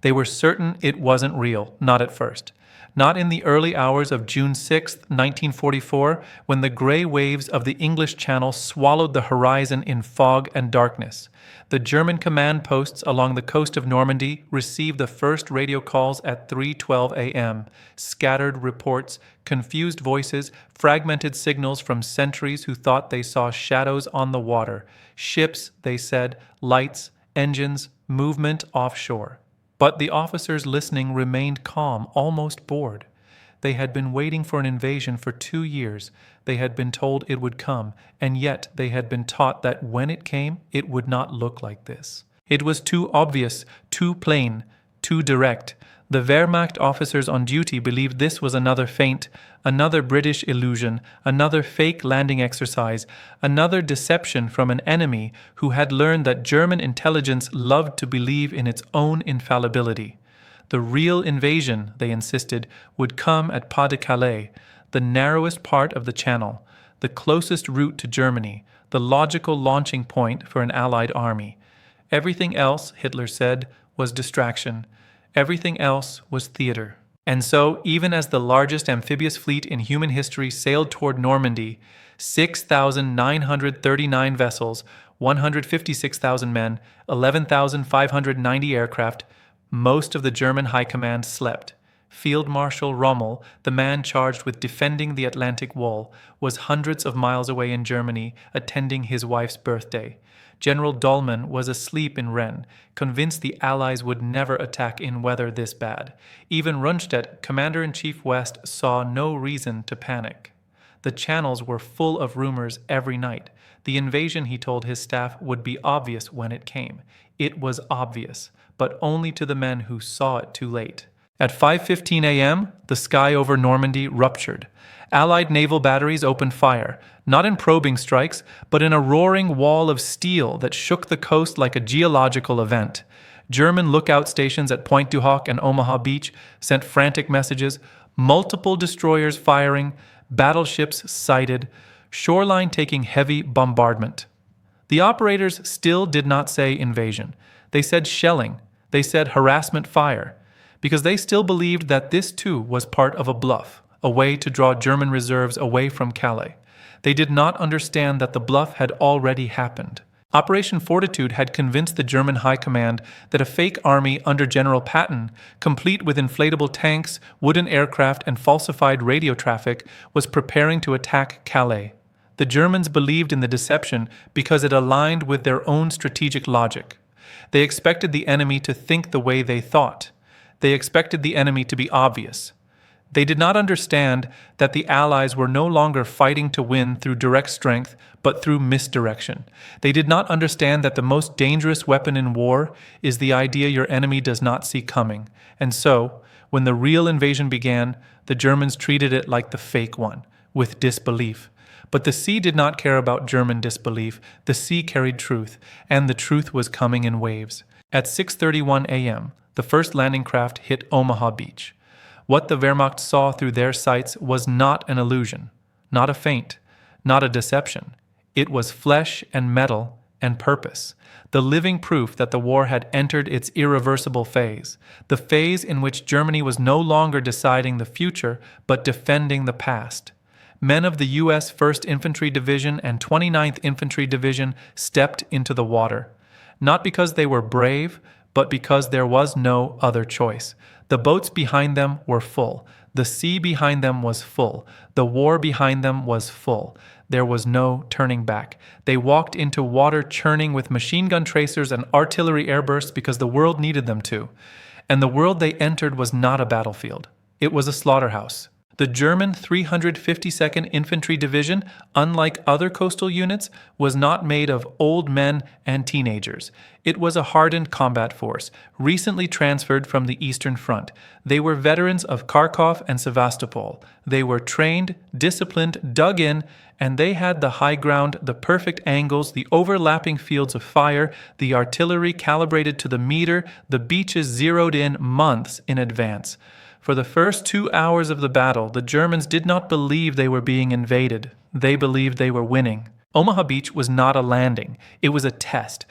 They were certain it wasn't real, not at first. Not in the early hours of June 6, 1944, when the gray waves of the English Channel swallowed the horizon in fog and darkness. The German command posts along the coast of Normandy received the first radio calls at 3:12 a.m. Scattered reports, confused voices, fragmented signals from sentries who thought they saw shadows on the water. Ships, they said, lights, engines, movement offshore. But the officers listening remained calm, almost bored. They had been waiting for an invasion for 2 years. They had been told it would come, and yet they had been taught that when it came, it would not look like this. It was too obvious, too plain, too direct. The Wehrmacht officers on duty believed this was another feint, another British illusion, another fake landing exercise, another deception from an enemy who had learned that German intelligence loved to believe in its own infallibility. The real invasion, they insisted, would come at Pas-de-Calais, the narrowest part of the Channel, the closest route to Germany, the logical launching point for an Allied army. Everything else, Hitler said, was distraction. Everything else was theater. And so, even as the largest amphibious fleet in human history sailed toward Normandy, 6,939 vessels, 156,000 men, 11,590 aircraft, most of the German high command slept. Field Marshal Rommel, the man charged with defending the Atlantic Wall, was hundreds of miles away in Germany, attending his wife's birthday. General Dollmann was asleep in Rennes, convinced the Allies would never attack in weather this bad. Even Rundstedt, Commander-in-Chief West, saw no reason to panic. The channels were full of rumors every night. The invasion, he told his staff, would be obvious when it came. It was obvious, but only to the men who saw it too late. At 5:15 a.m., the sky over Normandy ruptured. Allied naval batteries opened fire, not in probing strikes, but in a roaring wall of steel that shook the coast like a geological event. German lookout stations at Pointe du Hoc and Omaha Beach sent frantic messages, multiple destroyers firing, battleships sighted, shoreline taking heavy bombardment. The operators still did not say invasion. They said shelling. They said harassment fire, because they still believed that this too was part of a bluff, a way to draw German reserves away from Calais. They did not understand that the bluff had already happened. Operation Fortitude had convinced the German High Command that a fake army under General Patton, complete with inflatable tanks, wooden aircraft, and falsified radio traffic, was preparing to attack Calais. The Germans believed in the deception because it aligned with their own strategic logic. They expected the enemy to think the way they thought. They expected the enemy to be obvious. They did not understand that the Allies were no longer fighting to win through direct strength, but through misdirection. They did not understand that the most dangerous weapon in war is the idea your enemy does not see coming. And so, when the real invasion began, the Germans treated it like the fake one, with disbelief. But the sea did not care about German disbelief. The sea carried truth, and the truth was coming in waves. At 6:31 a.m., the first landing craft hit Omaha Beach. What the Wehrmacht saw through their sights was not an illusion, not a feint, not a deception. It was flesh and metal and purpose, the living proof that the war had entered its irreversible phase, the phase in which Germany was no longer deciding the future but defending the past. Men of the U.S. 1st Infantry Division and 29th Infantry Division stepped into the water, not because they were brave, but because there was no other choice. The boats behind them were full. The sea behind them was full. The war behind them was full. There was no turning back. They walked into water churning with machine gun tracers and artillery airbursts because the world needed them to. And the world they entered was not a battlefield. It was a slaughterhouse. The German 352nd Infantry Division, unlike other coastal units, was not made of old men and teenagers. It was a hardened combat force, recently transferred from the Eastern Front. They were veterans of Kharkov and Sevastopol. They were trained, disciplined, dug in, and they had the high ground, the perfect angles, the overlapping fields of fire, the artillery calibrated to the meter, the beaches zeroed in months in advance. For the first 2 hours of the battle, the Germans did not believe they were being invaded. They believed they were winning. Omaha Beach was not a landing, it was a test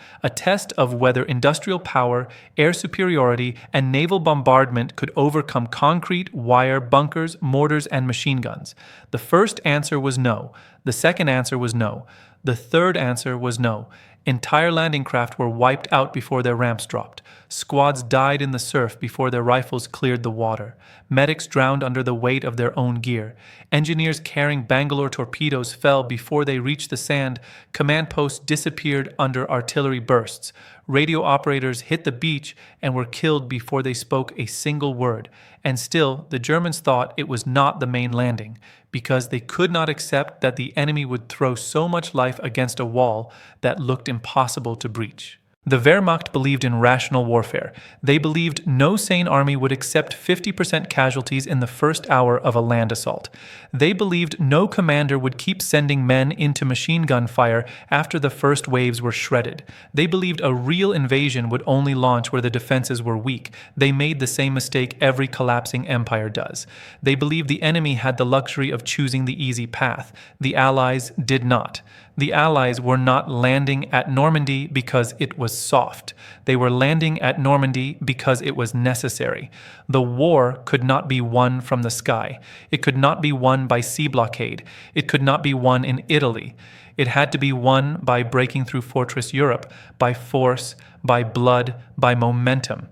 of whether industrial power, air superiority, and naval bombardment could overcome concrete, wire, bunkers, mortars, and machine guns. The first answer was no. The second answer was no. The third answer was no. Entire landing craft were wiped out before their ramps dropped. Squads died in the surf before their rifles cleared the water. Medics drowned under the weight of their own gear. Engineers carrying Bangalore torpedoes fell before they reached the sand. Command posts disappeared under artillery bursts. Radio operators hit the beach and were killed before they spoke a single word. And still, the Germans thought it was not the main landing, because they could not accept that the enemy would throw so much life against a wall that looked impossible to breach. The Wehrmacht believed in rational warfare. They believed no sane army would accept 50% casualties in the first hour of a land assault. They believed no commander would keep sending men into machine gun fire after the first waves were shredded. They believed a real invasion would only launch where the defenses were weak. They made the same mistake every collapsing empire does. They believed the enemy had the luxury of choosing the easy path. The Allies did not. The Allies were not landing at Normandy because it was soft. They were landing at Normandy because it was necessary. The war could not be won from the sky. It could not be won by sea blockade. It could not be won in Italy. It had to be won by breaking through Fortress Europe, by force, by blood, by momentum.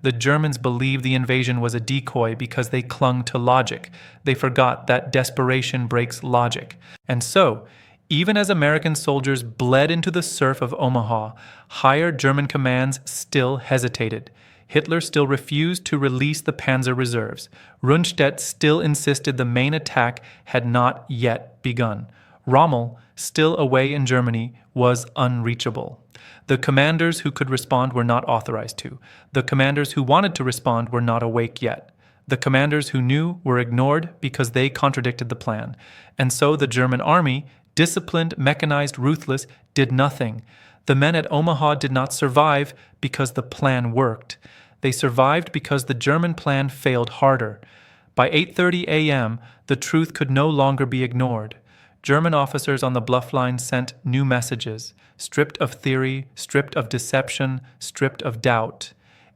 The Germans believed the invasion was a decoy because they clung to logic. They forgot that desperation breaks logic. And so, even as American soldiers bled into the surf of Omaha, higher German commands still hesitated. Hitler still refused to release the Panzer reserves. Rundstedt still insisted the main attack had not yet begun. Rommel, still away in Germany, was unreachable. The commanders who could respond were not authorized to. The commanders who wanted to respond were not awake yet. The commanders who knew were ignored because they contradicted the plan. And so the German army, disciplined, mechanized, ruthless, did nothing. The men at Omaha did not survive because the plan worked. They survived because the German plan failed harder. By 8:30 a.m., the truth could no longer be ignored. German officers on the Bluff line sent new messages, stripped of theory, stripped of deception, stripped of doubt.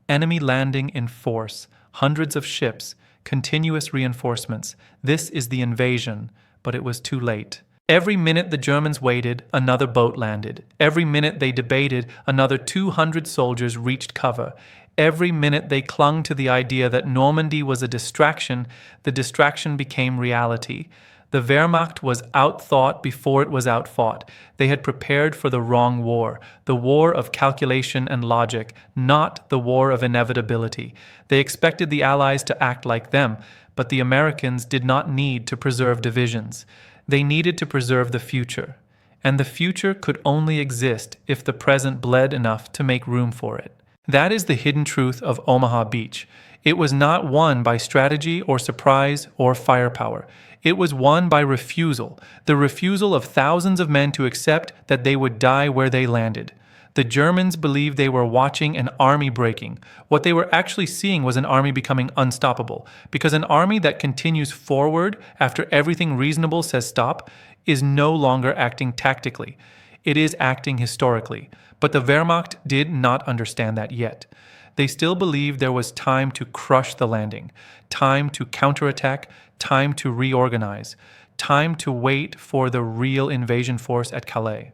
Enemy landing in force, hundreds of ships, continuous reinforcements. This is the invasion, but it was too late. Every minute the Germans waited, another boat landed. Every minute they debated, another 200 soldiers reached cover. Every minute they clung to the idea that Normandy was a distraction, the distraction became reality. The Wehrmacht was outthought before it was outfought. They had prepared for the wrong war, the war of calculation and logic, not the war of inevitability. They expected the Allies to act like them, but the Americans did not need to preserve divisions. They needed to preserve the future, and the future could only exist if the present bled enough to make room for it. That is the hidden truth of Omaha Beach. It was not won by strategy or surprise or firepower. It was won by refusal, the refusal of thousands of men to accept that they would die where they landed. The Germans believed they were watching an army breaking. What they were actually seeing was an army becoming unstoppable, because an army that continues forward after everything reasonable says stop is no longer acting tactically. It is acting historically. But the Wehrmacht did not understand that yet. They still believed there was time to crush the landing, time to counterattack, time to reorganize, time to wait for the real invasion force at Calais.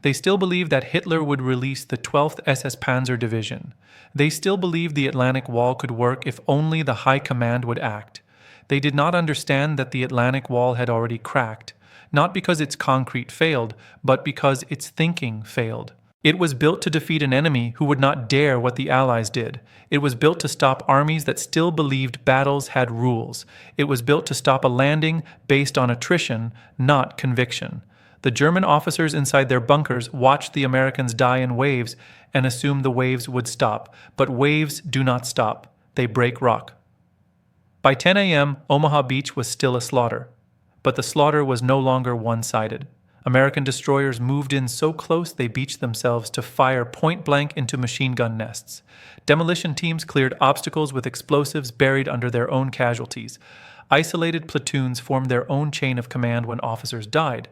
They still believed that Hitler would release the 12th SS Panzer Division. They still believed the Atlantic Wall could work if only the High Command would act. They did not understand that the Atlantic Wall had already cracked, not because its concrete failed, but because its thinking failed. It was built to defeat an enemy who would not dare what the Allies did. It was built to stop armies that still believed battles had rules. It was built to stop a landing based on attrition, not conviction. The German officers inside their bunkers watched the Americans die in waves and assumed the waves would stop. But waves do not stop. They break rock. By 10 a.m., Omaha Beach was still a slaughter. But the slaughter was no longer one-sided. American destroyers moved in so close they beached themselves to fire point-blank into machine gun nests. Demolition teams cleared obstacles with explosives buried under their own casualties. Isolated platoons formed their own chain of command when officers died.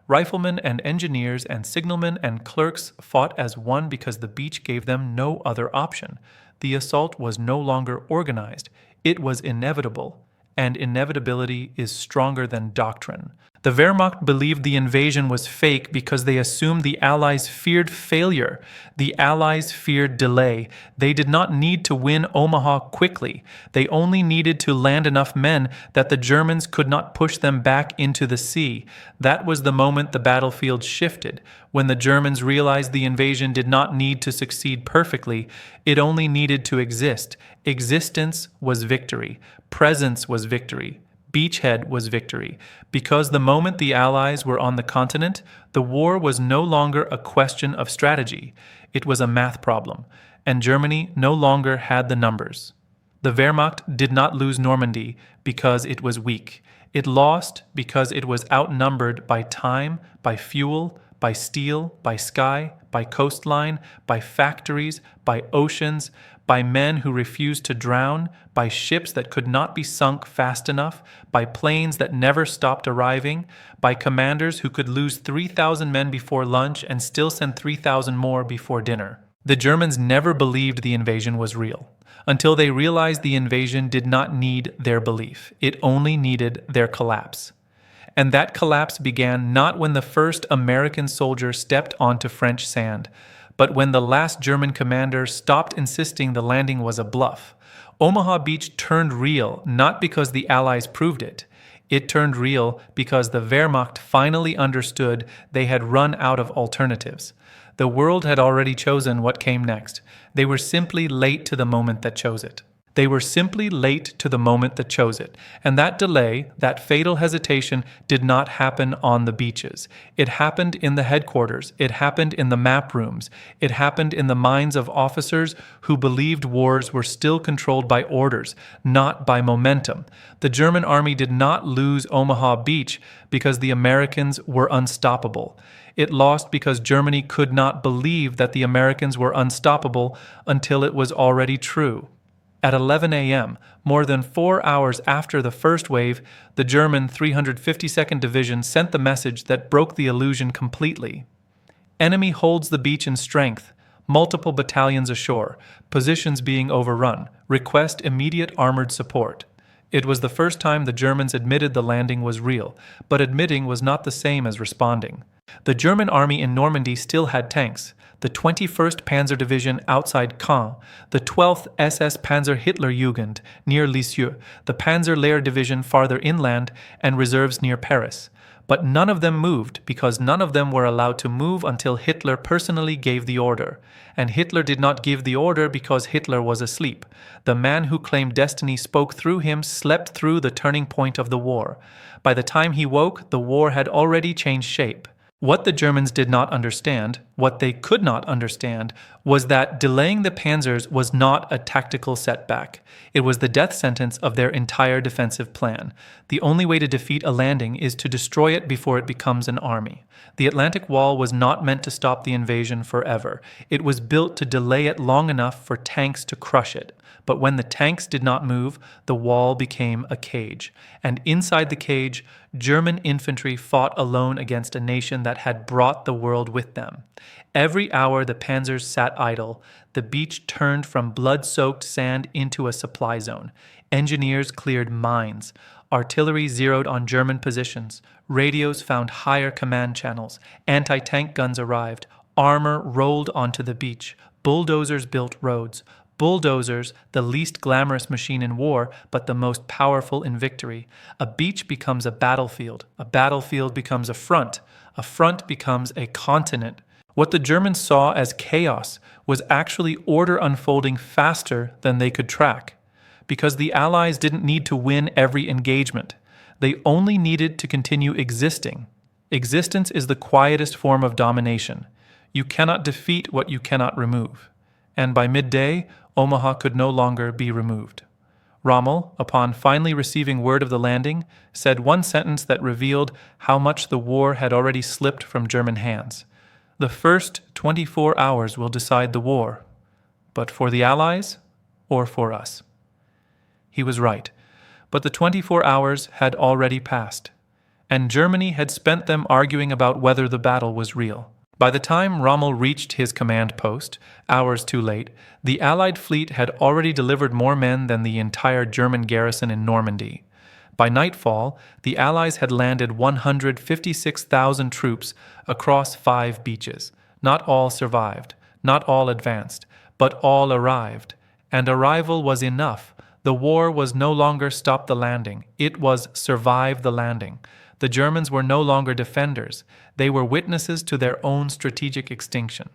Riflemen and engineers and signalmen and clerks fought as one because the beach gave them no other option. The assault was no longer organized. It was inevitable, and inevitability is stronger than doctrine. The Wehrmacht believed the invasion was fake because they assumed the Allies feared failure. The Allies feared delay. They did not need to win Omaha quickly. They only needed to land enough men that the Germans could not push them back into the sea. That was the moment the battlefield shifted, when the Germans realized the invasion did not need to succeed perfectly. It only needed to exist. Existence was victory. Presence was victory. Beachhead was victory, because the moment the Allies were on the continent, the war was no longer a question of strategy. It was a math problem, and Germany no longer had the numbers. The Wehrmacht did not lose Normandy because it was weak. It lost because it was outnumbered by time, by fuel, by steel, by sky, by coastline, by factories, by oceans, by men who refused to drown, by ships that could not be sunk fast enough, by planes that never stopped arriving, by commanders who could lose 3,000 men before lunch and still send 3,000 more before dinner. The Germans never believed the invasion was real, until they realized the invasion did not need their belief. It only needed their collapse. And that collapse began not when the first American soldier stepped onto French sand, but when the last German commander stopped insisting the landing was a bluff. Omaha Beach turned real not because the Allies proved it. It turned real because the Wehrmacht finally understood they had run out of alternatives. The world had already chosen what came next. They were simply late to the moment that chose it. They were simply late to the moment that chose it. And that delay, that fatal hesitation, did not happen on the beaches. It happened in the headquarters. It happened in the map rooms. It happened in the minds of officers who believed wars were still controlled by orders, not by momentum. The German army did not lose Omaha Beach because the Americans were unstoppable. It lost because Germany could not believe that the Americans were unstoppable until it was already true. At 11 a.m., more than 4 hours after the first wave, the German 352nd Division sent the message that broke the illusion completely. Enemy holds the beach in strength, multiple battalions ashore, positions being overrun, request immediate armored support. It was the first time the Germans admitted the landing was real, but admitting was not the same as responding. The German army in Normandy still had tanks. The 21st Panzer Division outside Caen, the 12th SS Panzer Hitlerjugend near Lisieux, the Panzer Lehr Division farther inland, and reserves near Paris. But none of them moved because none of them were allowed to move until Hitler personally gave the order. And Hitler did not give the order because Hitler was asleep. The man who claimed destiny spoke through him slept through the turning point of the war. By the time he woke, the war had already changed shape. What the Germans did not understand, what they could not understand, was that delaying the panzers was not a tactical setback. It was the death sentence of their entire defensive plan. The only way to defeat a landing is to destroy it before it becomes an army. The Atlantic Wall was not meant to stop the invasion forever. It was built to delay it long enough for tanks to crush it. But when the tanks did not move, the wall became a cage. And inside the cage, German infantry fought alone against a nation that had brought the world with them. Every hour the panzers sat idle. The beach turned from blood-soaked sand into a supply zone. Engineers cleared mines. Artillery zeroed on German positions. Radios found higher command channels. Anti-tank guns arrived. Armor rolled onto the beach. Bulldozers built roads. Bulldozers, the least glamorous machine in war, but the most powerful in victory. A beach becomes a battlefield becomes a front becomes a continent. What the Germans saw as chaos was actually order unfolding faster than they could track, because the Allies didn't need to win every engagement. They only needed to continue existing. Existence is the quietest form of domination. You cannot defeat what you cannot remove. And by midday, Omaha could no longer be removed. Rommel, upon finally receiving word of the landing, said one sentence that revealed how much the war had already slipped from German hands. The first 24 hours will decide the war, but for the Allies or for us. He was right, but the 24 hours had already passed, and Germany had spent them arguing about whether the battle was real. By the time Rommel reached his command post, hours too late, the Allied fleet had already delivered more men than the entire German garrison in Normandy. By nightfall, the Allies had landed 156,000 troops across 5 beaches. Not all survived, not all advanced, but all arrived. And arrival was enough. The war was no longer stop the landing, it was survive the landing. The Germans were no longer defenders, they were witnesses to their own strategic extinction.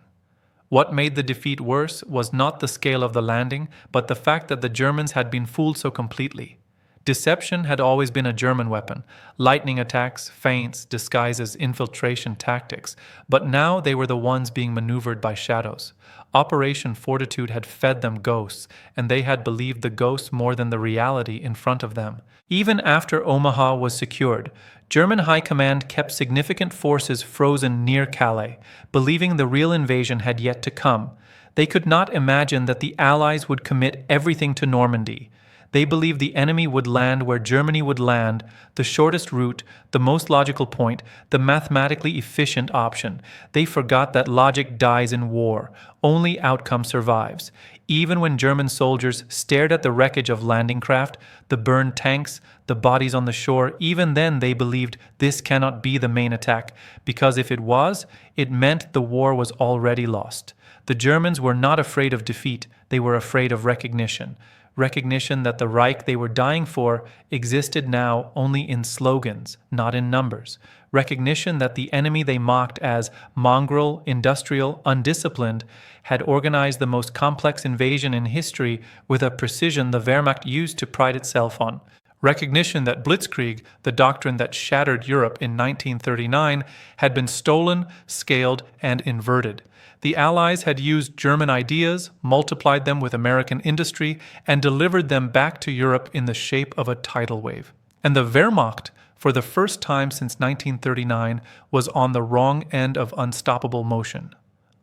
What made the defeat worse was not the scale of the landing, but the fact that the Germans had been fooled so completely. Deception had always been a German weapon, lightning attacks, feints, disguises, infiltration tactics, but now they were the ones being maneuvered by shadows. Operation Fortitude had fed them ghosts, and they had believed the ghosts more than the reality in front of them. Even after Omaha was secured, German High Command kept significant forces frozen near Calais, believing the real invasion had yet to come. They could not imagine that the Allies would commit everything to Normandy. They believed the enemy would land where Germany would land, the shortest route, the most logical point, the mathematically efficient option. They forgot that logic dies in war. Only outcome survives. Even when German soldiers stared at the wreckage of landing craft, the burned tanks, the bodies on the shore, even then they believed this cannot be the main attack, because if it was, it meant the war was already lost. The Germans were not afraid of defeat, they were afraid of recognition. Recognition that the Reich they were dying for existed now only in slogans, not in numbers. Recognition that the enemy they mocked as mongrel, industrial, undisciplined had organized the most complex invasion in history with a precision the Wehrmacht used to pride itself on. Recognition that Blitzkrieg, the doctrine that shattered Europe in 1939, had been stolen, scaled, and inverted. The Allies had used German ideas, multiplied them with American industry, and delivered them back to Europe in the shape of a tidal wave. And the Wehrmacht, for the first time since 1939, was on the wrong end of unstoppable motion.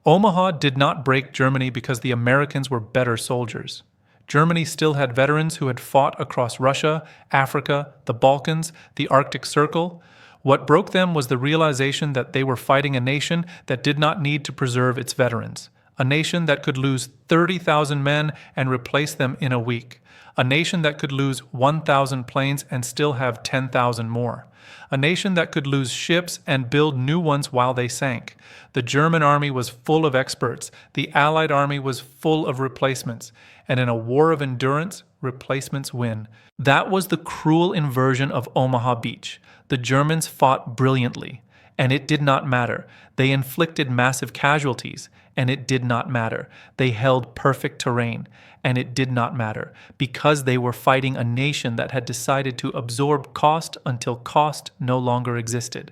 Omaha did not break Germany because the Americans were better soldiers. Germany still had veterans who had fought across Russia, Africa, the Balkans, the Arctic Circle. What broke them was the realization that they were fighting a nation that did not need to preserve its veterans. A nation that could lose 30,000 men and replace them in a week. A nation that could lose 1,000 planes and still have 10,000 more. A nation that could lose ships and build new ones while they sank. The German army was full of experts. The Allied army was full of replacements. And in a war of endurance, replacements win. That was the cruel inversion of Omaha Beach. The Germans fought brilliantly, and it did not matter. They inflicted massive casualties, and it did not matter. They held perfect terrain, and it did not matter, because they were fighting a nation that had decided to absorb cost until cost no longer existed.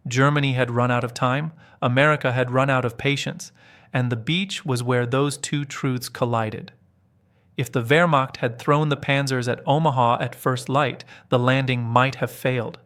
Germany had run out of time, America had run out of patience, and the beach was where those two truths collided. If the Wehrmacht had thrown the panzers at Omaha at first light, the landing might have failed.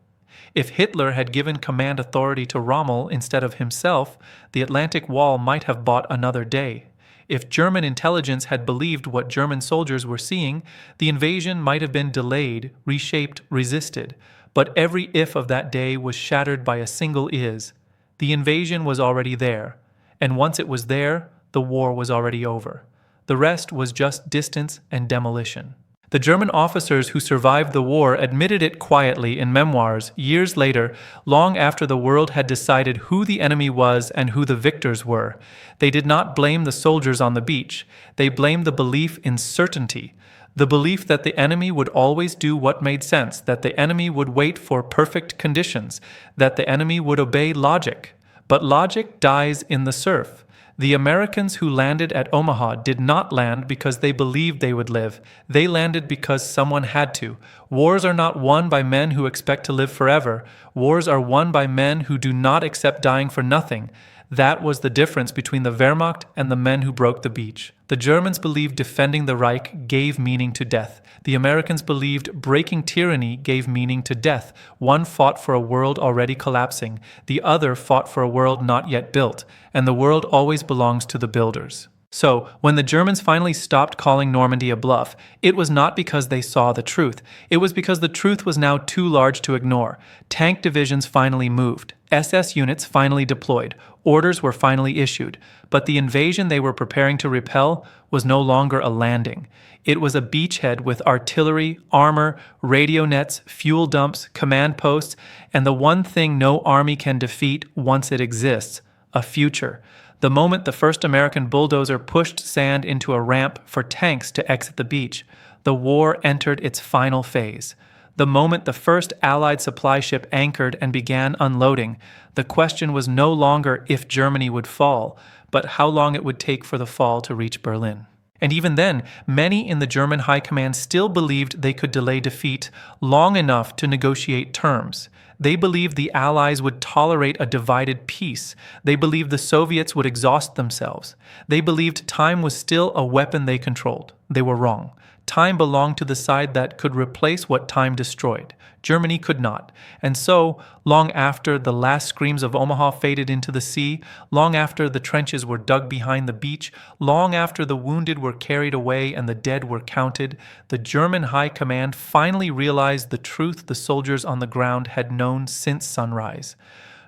If Hitler had given command authority to Rommel instead of himself, the Atlantic Wall might have bought another day. If German intelligence had believed what German soldiers were seeing, the invasion might have been delayed, reshaped, resisted. But every if of that day was shattered by a single is. The invasion was already there, and once it was there, the war was already over. The rest was just distance and demolition. The German officers who survived the war admitted it quietly in memoirs years later, long after the world had decided who the enemy was and who the victors were. They did not blame the soldiers on the beach. They blamed the belief in certainty, the belief that the enemy would always do what made sense, that the enemy would wait for perfect conditions, that the enemy would obey logic. But logic dies in the surf. The Americans who landed at Omaha did not land because they believed they would live. They landed because someone had to. Wars are not won by men who expect to live forever. Wars are won by men who do not accept dying for nothing. That was the difference between the Wehrmacht and the men who broke the beach. The Germans believed defending the Reich gave meaning to death. The Americans believed breaking tyranny gave meaning to death. One fought for a world already collapsing. The other fought for a world not yet built. And the world always belongs to the builders. So, when the Germans finally stopped calling Normandy a bluff, it was not because they saw the truth. It was because the truth was now too large to ignore. Tank divisions finally moved. SS units finally deployed. Orders were finally issued. But the invasion they were preparing to repel was no longer a landing. It was a beachhead with artillery, armor, radio nets, fuel dumps, command posts, and the one thing no army can defeat once it exists: a future. The moment the first American bulldozer pushed sand into a ramp for tanks to exit the beach, the war entered its final phase. The moment the first Allied supply ship anchored and began unloading, the question was no longer if Germany would fall, but how long it would take for the fall to reach Berlin. And even then, many in the German high command still believed they could delay defeat long enough to negotiate terms. They believed the Allies would tolerate a divided peace. They believed the Soviets would exhaust themselves. They believed time was still a weapon they controlled. They were wrong. Time belonged to the side that could replace what time destroyed. Germany could not. And so, long after the last screams of Omaha faded into the sea, long after the trenches were dug behind the beach, long after the wounded were carried away and the dead were counted, the German high command finally realized the truth the soldiers on the ground had known since sunrise.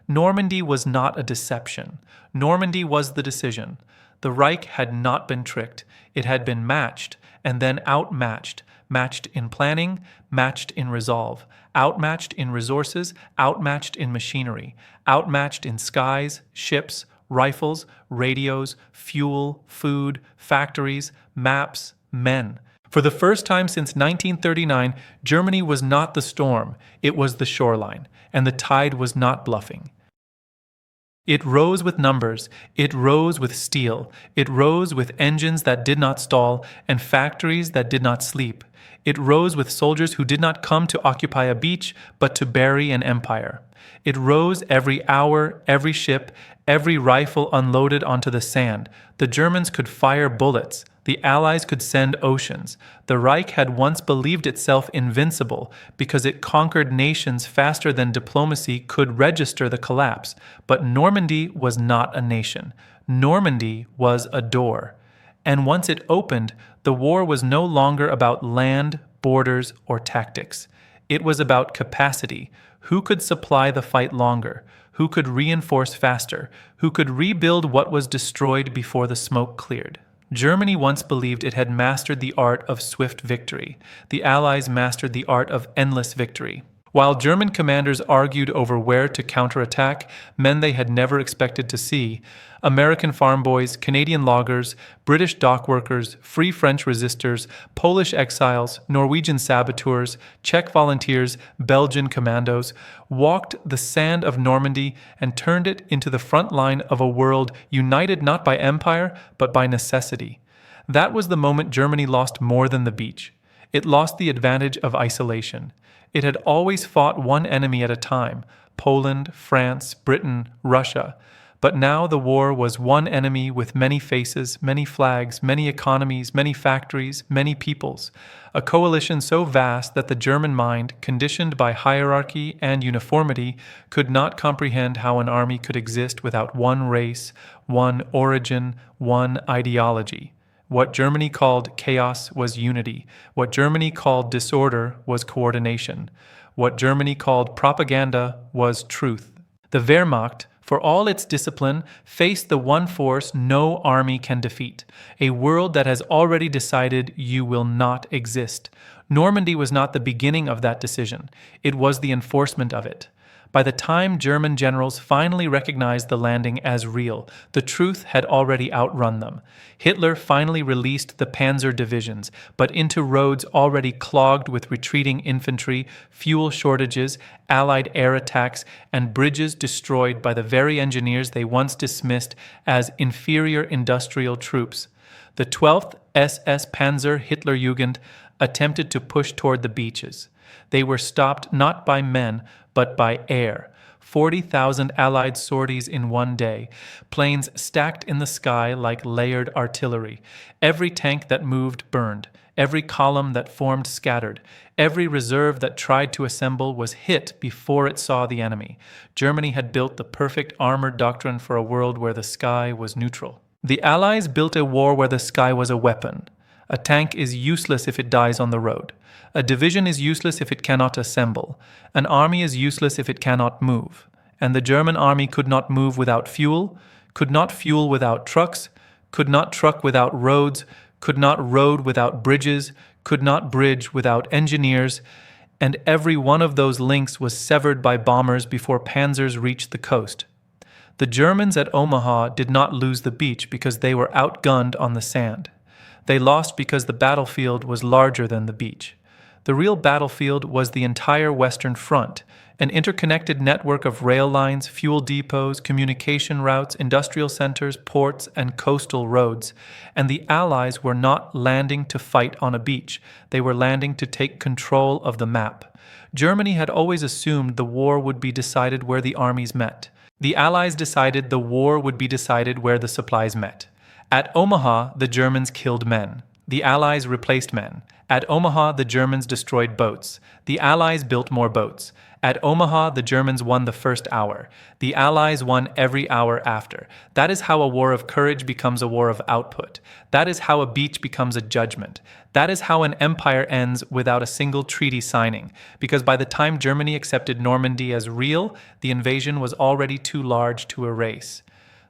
Normandy was not a deception. Normandy was the decision. The Reich had not been tricked. It had been matched, and then outmatched. Matched in planning, matched in resolve, outmatched in resources, outmatched in machinery, outmatched in skies, ships, rifles, radios, fuel, food, factories, maps, men. For the first time since 1939, Germany was not the storm, it was the shoreline, and the tide was not bluffing. It rose with numbers, it rose with steel, it rose with engines that did not stall and factories that did not sleep. It rose with soldiers who did not come to occupy a beach, but to bury an empire. It rose every hour, every ship, every rifle unloaded onto the sand. The Germans could fire bullets. The Allies could send oceans. The Reich had once believed itself invincible because it conquered nations faster than diplomacy could register the collapse. But Normandy was not a nation. Normandy was a door. And once it opened, the war was no longer about land, borders, or tactics. It was about capacity. Who could supply the fight longer? Who could reinforce faster? Who could rebuild what was destroyed before the smoke cleared? Germany once believed it had mastered the art of swift victory. The Allies mastered the art of endless victory. While German commanders argued over where to counterattack men they had never expected to see, American farm boys, Canadian loggers, British dock workers, Free French resistors, Polish exiles, Norwegian saboteurs, Czech volunteers, Belgian commandos, walked the sand of Normandy and turned it into the front line of a world united not by empire, but by necessity. That was the moment Germany lost more than the beach. It lost the advantage of isolation. It had always fought one enemy at a time: Poland, France, Britain, Russia. But now the war was one enemy with many faces, many flags, many economies, many factories, many peoples. A coalition so vast that the German mind, conditioned by hierarchy and uniformity, could not comprehend how an army could exist without one race, one origin, one ideology. What Germany called chaos was unity. What Germany called disorder was coordination. What Germany called propaganda was truth. The Wehrmacht, for all its discipline, faced the one force no army can defeat, a world that has already decided you will not exist. Normandy was not the beginning of that decision. It was the enforcement of it. By the time German generals finally recognized the landing as real, the truth had already outrun them. Hitler finally released the panzer divisions, but into roads already clogged with retreating infantry, fuel shortages, Allied air attacks, and bridges destroyed by the very engineers they once dismissed as inferior industrial troops. The 12th SS Panzer Hitlerjugend attempted to push toward the beaches. They were stopped not by men, but by air. 40,000 Allied sorties in one day, planes stacked in the sky like layered artillery. Every tank that moved burned. Every column that formed scattered. Every reserve that tried to assemble was hit before it saw the enemy. Germany had built the perfect armored doctrine for a world where the sky was neutral. The Allies built a war where the sky was a weapon. A tank is useless if it dies on the road. A division is useless if it cannot assemble. An army is useless if it cannot move. And the German army could not move without fuel, could not fuel without trucks, could not truck without roads, could not road without bridges, could not bridge without engineers, and every one of those links was severed by bombers before panzers reached the coast. The Germans at Omaha did not lose the beach because they were outgunned on the sand. They lost because the battlefield was larger than the beach. The real battlefield was the entire Western Front, an interconnected network of rail lines, fuel depots, communication routes, industrial centers, ports, and coastal roads. And the Allies were not landing to fight on a beach. They were landing to take control of the map. Germany had always assumed the war would be decided where the armies met. The Allies decided the war would be decided where the supplies met. At Omaha, the Germans killed men. The Allies replaced men. At Omaha, the Germans destroyed boats. The Allies built more boats. At Omaha, the Germans won the first hour. The Allies won every hour after. That is how a war of courage becomes a war of output. That is how a beach becomes a judgment. That is how an empire ends without a single treaty signing. Because by the time Germany accepted Normandy as real, the invasion was already too large to erase.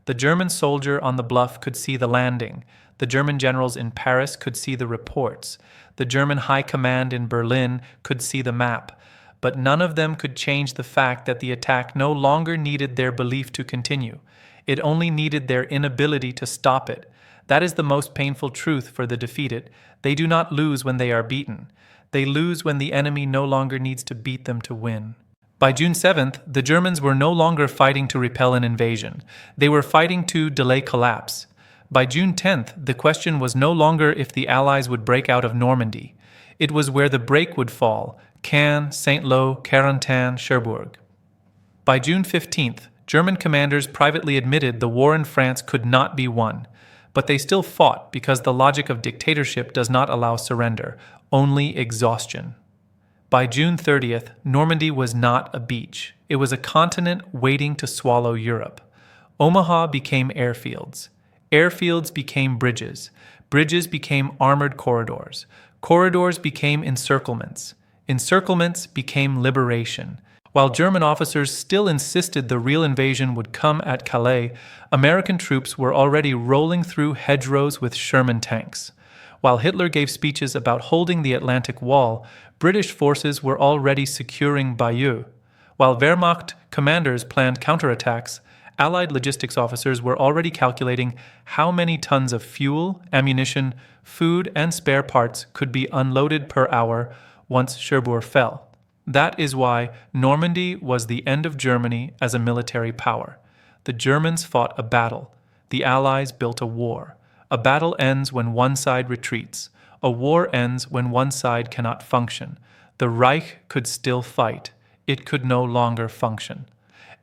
The German soldier on the Bluff could see the landing. The German generals in Paris could see the reports. The German high command in Berlin could see the map. But none of them could change the fact that the attack no longer needed their belief to continue. It only needed their inability to stop it. That is the most painful truth for the defeated. They do not lose when they are beaten. They lose when the enemy no longer needs to beat them to win. By June 7th, the Germans were no longer fighting to repel an invasion. They were fighting to delay collapse. By June 10th, the question was no longer if the Allies would break out of Normandy. It was where the break would fall: Caen, Saint-Lô, Carentan, Cherbourg. By June 15th, German commanders privately admitted the war in France could not be won. But they still fought because the logic of dictatorship does not allow surrender, only exhaustion. By June 30th, Normandy was not a beach. It was a continent waiting to swallow Europe. Omaha became airfields. Airfields became bridges. Bridges became armored corridors. Corridors became encirclements. Encirclements became liberation. While German officers still insisted the real invasion would come at Calais, American troops were already rolling through hedgerows with Sherman tanks. While Hitler gave speeches about holding the Atlantic Wall, British forces were already securing Bayeux. While Wehrmacht commanders planned counterattacks, Allied logistics officers were already calculating how many tons of fuel, ammunition, food, and spare parts could be unloaded per hour once Cherbourg fell. That is why Normandy was the end of Germany as a military power. The Germans fought a battle. The Allies built a war. A battle ends when one side retreats. A war ends when one side cannot function. The Reich could still fight. It could no longer function.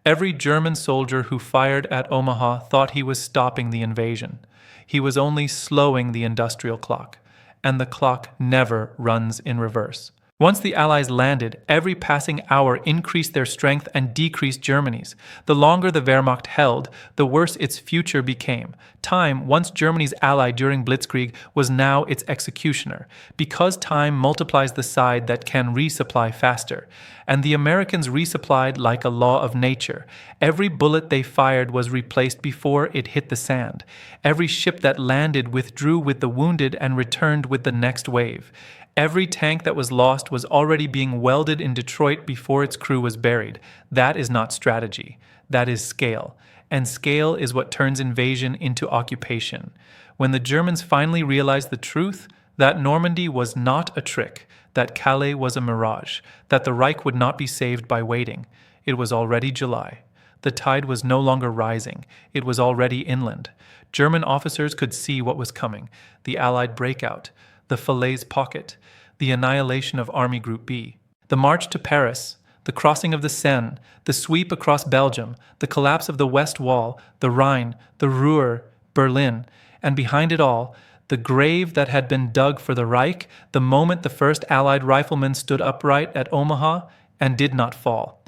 Every German soldier who fired at Omaha thought he was stopping the invasion. He was only slowing the industrial clock, and the clock never runs in reverse. Once the Allies landed, every passing hour increased their strength and decreased Germany's. The longer the Wehrmacht held, the worse its future became. Time, once Germany's ally during Blitzkrieg, was now its executioner, because time multiplies the side that can resupply faster. And the Americans resupplied like a law of nature. Every bullet they fired was replaced before it hit the sand. Every ship that landed withdrew with the wounded and returned with the next wave. Every tank that was lost was already being welded in Detroit before its crew was buried. That is not strategy. That is scale. And scale is what turns invasion into occupation. When the Germans finally realized the truth, that Normandy was not a trick, that Calais was a mirage, that the Reich would not be saved by waiting, it was already July. The tide was no longer rising. It was already inland. German officers could see what was coming: the Allied breakout, the Falaise pocket, the annihilation of Army Group B, the march to Paris, the crossing of the Seine, the sweep across Belgium, the collapse of the West Wall, the Rhine, the Ruhr, Berlin, and behind it all, the grave that had been dug for the Reich the moment the first Allied riflemen stood upright at Omaha and did not fall.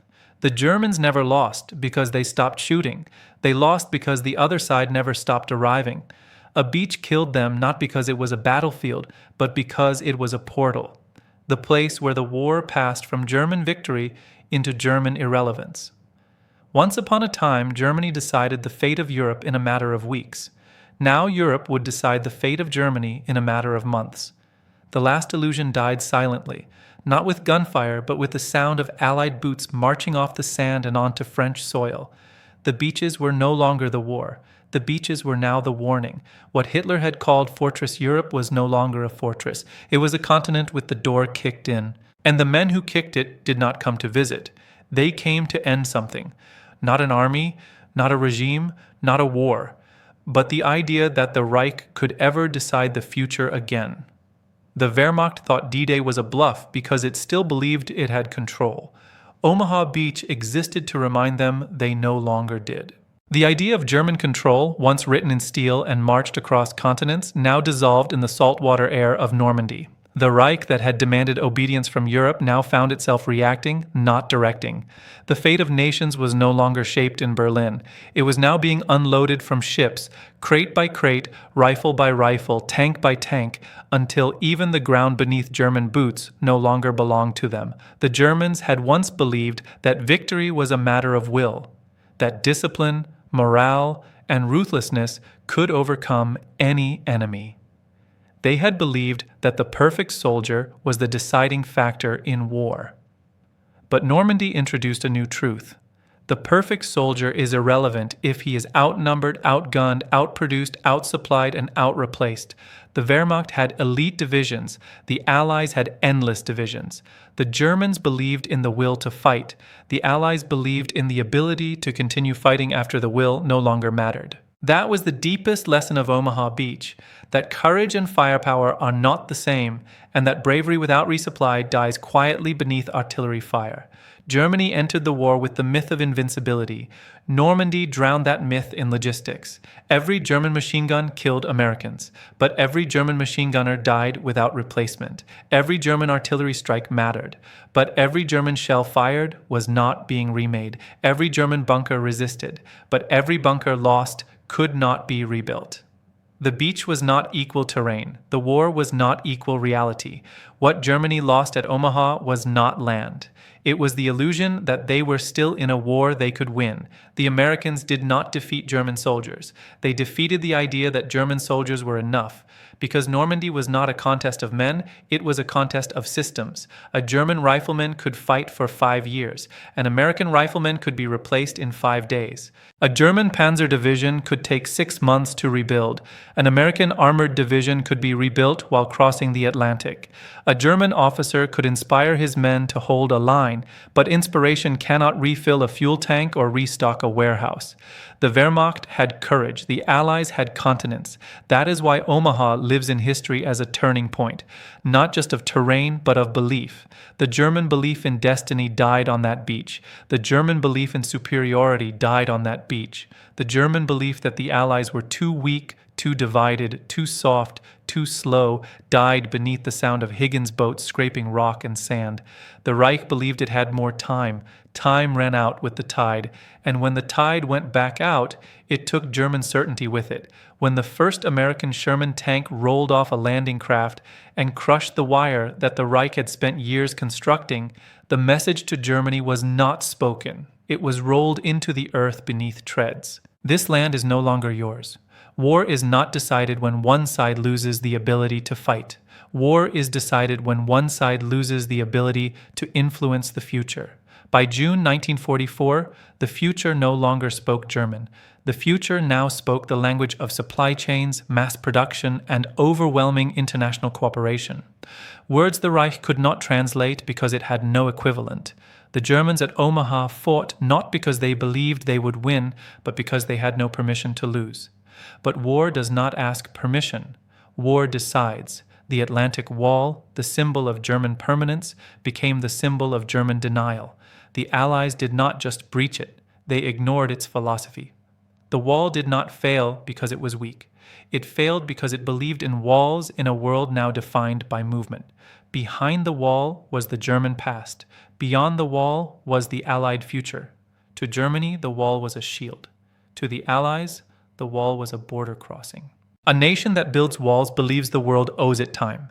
The Germans never lost because they stopped shooting. They lost because the other side never stopped arriving. A beach killed them not because it was a battlefield, but because it was a portal. The place where the war passed from German victory into German irrelevance. Once upon a time, Germany decided the fate of Europe in a matter of weeks. Now Europe would decide the fate of Germany in a matter of months. The last illusion died silently, not with gunfire, but with the sound of Allied boots marching off the sand and onto French soil. The beaches were no longer the war. The beaches were now the warning. What Hitler had called Fortress Europe was no longer a fortress. It was a continent with the door kicked in. And the men who kicked it did not come to visit. They came to end something. Not an army, not a regime, not a war, but the idea that the Reich could ever decide the future again. The Wehrmacht thought D-Day was a bluff because it still believed it had control. Omaha Beach existed to remind them they no longer did. The idea of German control, once written in steel and marched across continents, now dissolved in the saltwater air of Normandy. The Reich that had demanded obedience from Europe now found itself reacting, not directing. The fate of nations was no longer shaped in Berlin. It was now being unloaded from ships, crate by crate, rifle by rifle, tank by tank, until even the ground beneath German boots no longer belonged to them. The Germans had once believed that victory was a matter of will, that discipline, morale, and ruthlessness could overcome any enemy. They had believed that the perfect soldier was the deciding factor in war. But Normandy introduced a new truth. The perfect soldier is irrelevant if he is outnumbered, outgunned, outproduced, outsupplied, and outreplaced. The Wehrmacht had elite divisions. The Allies had endless divisions. The Germans believed in the will to fight. The Allies believed in the ability to continue fighting after the will no longer mattered. That was the deepest lesson of Omaha Beach, that courage and firepower are not the same, and that bravery without resupply dies quietly beneath artillery fire. Germany entered the war with the myth of invincibility. Normandy drowned that myth in logistics. Every German machine gun killed Americans, but every German machine gunner died without replacement. Every German artillery strike mattered, but every German shell fired was not being remade. Every German bunker resisted, but every bunker lost could not be rebuilt. The beach was not equal terrain. The war was not equal reality. What Germany lost at Omaha was not land. It was the illusion that they were still in a war they could win. The Americans did not defeat German soldiers. They defeated the idea that German soldiers were enough. Because Normandy was not a contest of men, it was a contest of systems. A German rifleman could fight for 5 years. An American rifleman could be replaced in 5 days. A German panzer division could take 6 months to rebuild. An American armored division could be rebuilt while crossing the Atlantic. A German officer could inspire his men to hold a line, but inspiration cannot refill a fuel tank or restock a warehouse. The Wehrmacht had courage. The Allies had continence. That is why Omaha lives in history as a turning point, not just of terrain, but of belief. The German belief in destiny died on that beach. The German belief in superiority died on that beach. The German belief that the Allies were too weak, too divided, too soft, too slow, died beneath the sound of Higgins' boats scraping rock and sand. The Reich believed it had more time. Time ran out with the tide, and when the tide went back out, it took German certainty with it. When the first American Sherman tank rolled off a landing craft and crushed the wire that the Reich had spent years constructing, the message to Germany was not spoken. It was rolled into the earth beneath treads. This land is no longer yours. War is not decided when one side loses the ability to fight. War is decided when one side loses the ability to influence the future. By June 1944, the future no longer spoke German. The future now spoke the language of supply chains, mass production, and overwhelming international cooperation. Words the Reich could not translate because it had no equivalent. The Germans at Omaha fought not because they believed they would win, but because they had no permission to lose. But war does not ask permission. War decides. The Atlantic Wall, the symbol of German permanence, became the symbol of German denial. The Allies did not just breach it, they ignored its philosophy. The wall did not fail because it was weak. It failed because it believed in walls in a world now defined by movement. Behind the wall was the German past. Beyond the wall was the Allied future. To Germany, the wall was a shield. To the Allies, the wall was a border crossing. A nation that builds walls believes the world owes it time.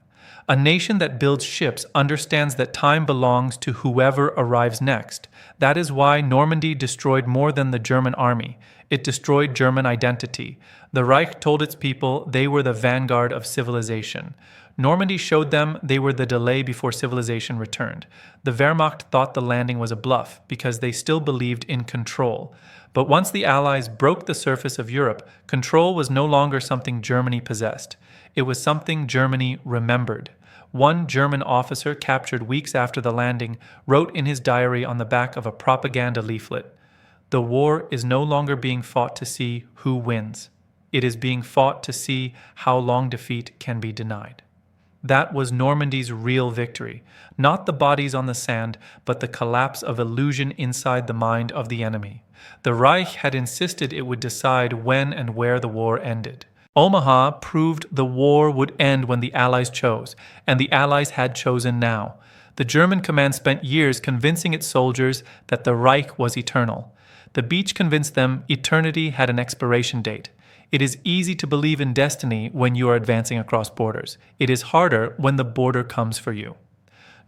A nation that builds ships understands that time belongs to whoever arrives next. That is why Normandy destroyed more than the German army. It destroyed German identity. The Reich told its people they were the vanguard of civilization. Normandy showed them they were the delay before civilization returned. The Wehrmacht thought the landing was a bluff because they still believed in control. But once the Allies broke the surface of Europe, control was no longer something Germany possessed. It was something Germany remembered. One German officer, captured weeks after the landing, wrote in his diary on the back of a propaganda leaflet, "The war is no longer being fought to see who wins. It is being fought to see how long defeat can be denied." That was Normandy's real victory, not the bodies on the sand, but the collapse of illusion inside the mind of the enemy. The Reich had insisted it would decide when and where the war ended. Omaha proved the war would end when the Allies chose, and the Allies had chosen now. The German command spent years convincing its soldiers that the Reich was eternal. The beach convinced them eternity had an expiration date. It is easy to believe in destiny when you are advancing across borders. It is harder when the border comes for you.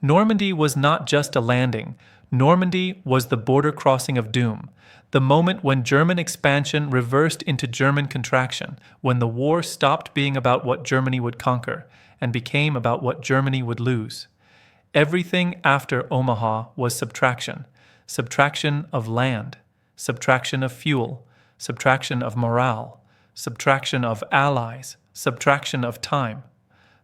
Normandy was not just a landing. Normandy was the border crossing of doom. The moment when German expansion reversed into German contraction, when the war stopped being about what Germany would conquer and became about what Germany would lose. Everything after Omaha was subtraction. Subtraction of land, subtraction of fuel, subtraction of morale, subtraction of allies, subtraction of time.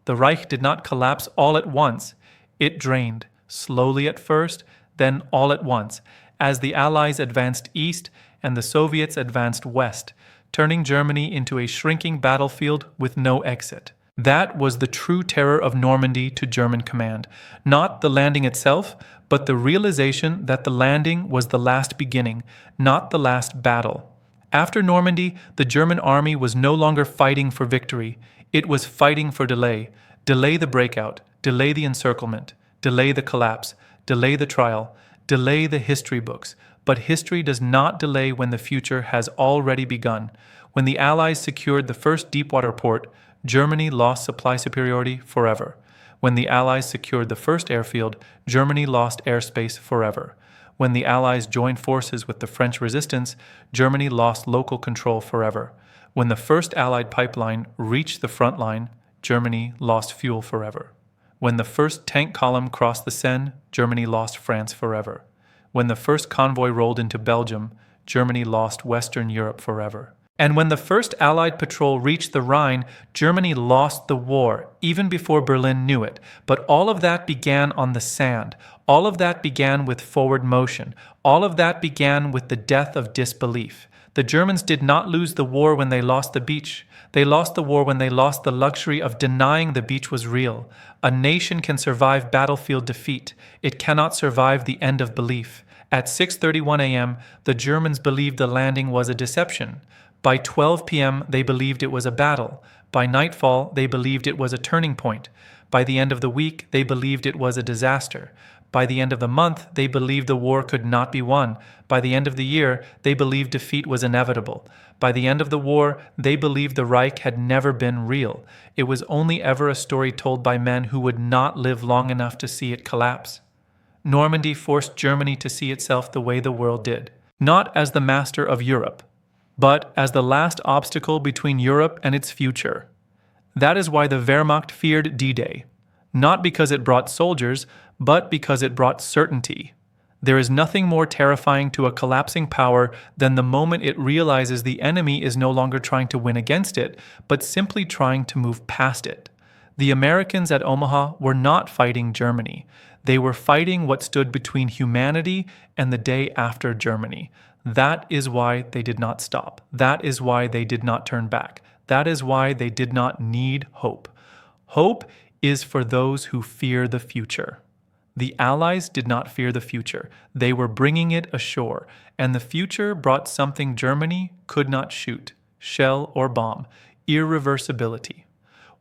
The Reich did not collapse all at once. It drained, slowly at first, then all at once, as the Allies advanced east and the Soviets advanced west, turning Germany into a shrinking battlefield with no exit. That was the true terror of Normandy to German command, not the landing itself, but the realization that the landing was the last beginning, not the last battle. After Normandy, the German army was no longer fighting for victory. It was fighting for delay. Delay the breakout, delay the encirclement, delay the collapse, delay the trial, delay the history books. But history does not delay when the future has already begun. When the Allies secured the first deepwater port, Germany lost supply superiority forever. When the Allies secured the first airfield, Germany lost airspace forever. When the Allies joined forces with the French resistance, Germany lost local control forever. When the first Allied pipeline reached the front line, Germany lost fuel forever. When the first tank column crossed the Seine, Germany lost France forever. When the first convoy rolled into Belgium, Germany lost Western Europe forever. And when the first Allied patrol reached the Rhine, Germany lost the war, even before Berlin knew it. But all of that began on the sand. All of that began with forward motion. All of that began with the death of disbelief. The Germans did not lose the war when they lost the beach. They lost the war when they lost the luxury of denying the beach was real. A nation can survive battlefield defeat. It cannot survive the end of belief. At 6:31 a.m., the Germans believed the landing was a deception. By 12 p.m., they believed it was a battle. By nightfall, they believed it was a turning point. By the end of the week, they believed it was a disaster. By the end of the month, they believed the war could not be won. By the end of the year, they believed defeat was inevitable. By the end of the war, they believed the Reich had never been real. It was only ever a story told by men who would not live long enough to see it collapse. Normandy forced Germany to see itself the way the world did, not as the master of Europe, but as the last obstacle between Europe and its future. That is why the Wehrmacht feared D-Day, not because it brought soldiers, but because it brought certainty. There is nothing more terrifying to a collapsing power than the moment it realizes the enemy is no longer trying to win against it, but simply trying to move past it. The Americans at Omaha were not fighting Germany. They were fighting what stood between humanity and the day after Germany. That is why they did not stop. That is why they did not turn back. That is why they did not need hope. Hope is for those who fear the future. The Allies did not fear the future. They were bringing it ashore, and the future brought something Germany could not shoot, shell or bomb: irreversibility.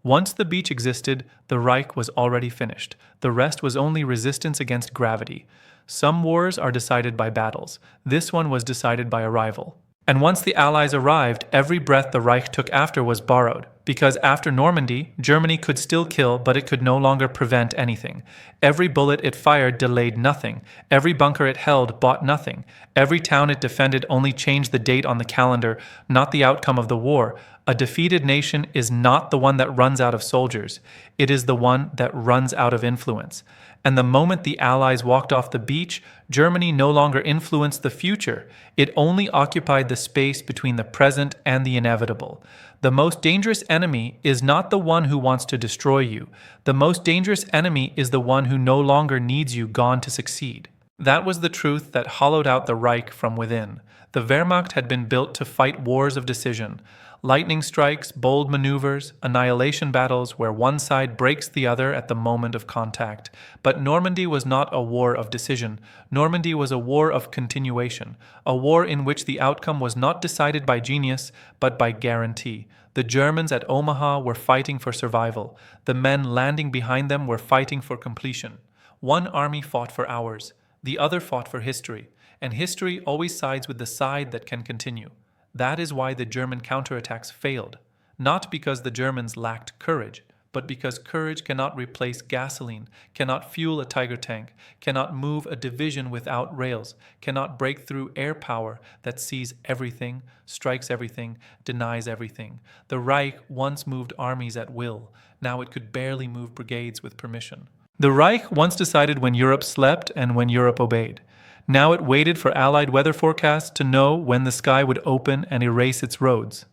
Once the beach existed, the Reich was already finished. The rest was only resistance against gravity. Some wars are decided by battles. This one was decided by arrival. And once the Allies arrived, every breath the Reich took after was borrowed, because after Normandy, Germany could still kill, but it could no longer prevent anything. Every bullet it fired delayed nothing. Every bunker it held bought nothing. Every town it defended only changed the date on the calendar, not the outcome of the war. A defeated nation is not the one that runs out of soldiers. It is the one that runs out of influence. And the moment the Allies walked off the beach, Germany no longer influenced the future. It only occupied the space between the present and the inevitable. The most dangerous enemy is not the one who wants to destroy you. The most dangerous enemy is the one who no longer needs you gone to succeed. That was the truth that hollowed out the Reich from within. The Wehrmacht had been built to fight wars of decision. Lightning strikes, bold maneuvers, annihilation battles where one side breaks the other at the moment of contact. But Normandy was not a war of decision. Normandy was a war of continuation, a war in which the outcome was not decided by genius, but by guarantee. The Germans at Omaha were fighting for survival. The men landing behind them were fighting for completion. One army fought for hours, the other fought for history, and history always sides with the side that can continue. That is why the German counterattacks failed, not because the Germans lacked courage, but because courage cannot replace gasoline, cannot fuel a Tiger tank, cannot move a division without rails, cannot break through air power that sees everything, strikes everything, denies everything. The Reich once moved armies at will. Now it could barely move brigades with permission. The Reich once decided when Europe slept and when Europe obeyed. Now it waited for Allied weather forecasts to know when the sky would open and erase its roads.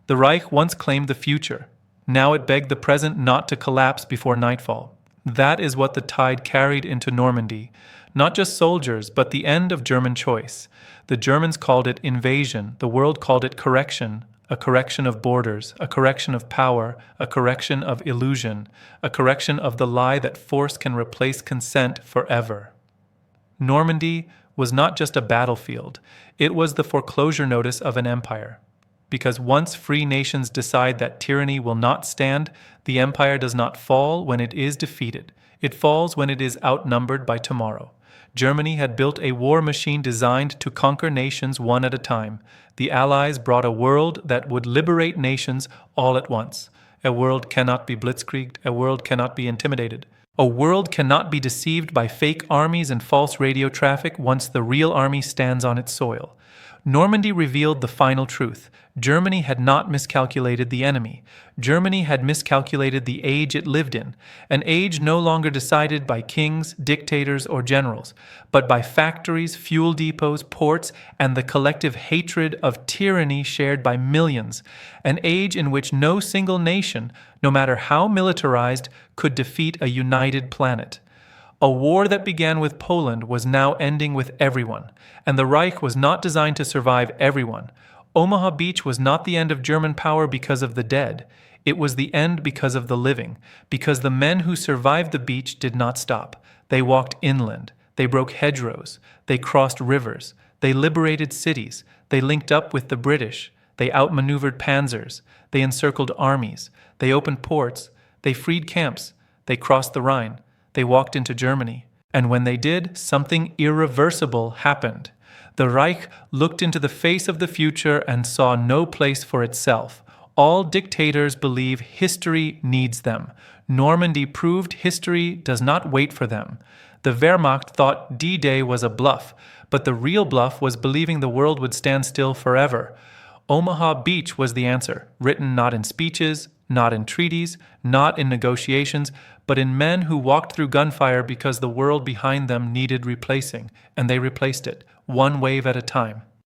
The Reich once claimed the future. Now it begged the present not to collapse before nightfall. That is what the tide carried into Normandy. Not just soldiers, but the end of German choice. The Germans called it invasion. The world called it correction. A correction of borders, a correction of power, a correction of illusion, a correction of the lie that force can replace consent forever. Normandy was not just a battlefield, it was the foreclosure notice of an empire. Because once free nations decide that tyranny will not stand, the empire does not fall when it is defeated. It falls when it is outnumbered by tomorrow. Germany had built a war machine designed to conquer nations one at a time. The Allies brought a world that would liberate nations all at once. A world cannot be blitzkrieged, a world cannot be intimidated. A world cannot be deceived by fake armies and false radio traffic once the real army stands on its soil. Normandy revealed the final truth. Germany had not miscalculated the enemy. Germany had miscalculated the age it lived in, an age no longer decided by kings, dictators, or generals, but by factories, fuel depots, ports, and the collective hatred of tyranny shared by millions, an age in which no single nation, no matter how militarized, could defeat a united planet. A war that began with Poland was now ending with everyone, and the Reich was not designed to survive everyone. Omaha Beach was not the end of German power because of the dead. It was the end because of the living, because the men who survived the beach did not stop. They walked inland. They broke hedgerows. They crossed rivers. They liberated cities. They linked up with the British. They outmaneuvered panzers. They encircled armies. They opened ports. They freed camps. They crossed the Rhine. They walked into Germany. And when they did, something irreversible happened. The Reich looked into the face of the future and saw no place for itself. All dictators believe history needs them. Normandy proved history does not wait for them. The Wehrmacht thought D-Day was a bluff, but the real bluff was believing the world would stand still forever. Omaha Beach was the answer, written not in speeches, not in treaties, not in negotiations, but in men who walked through gunfire because the world behind them needed replacing, and they replaced it, one wave at a time.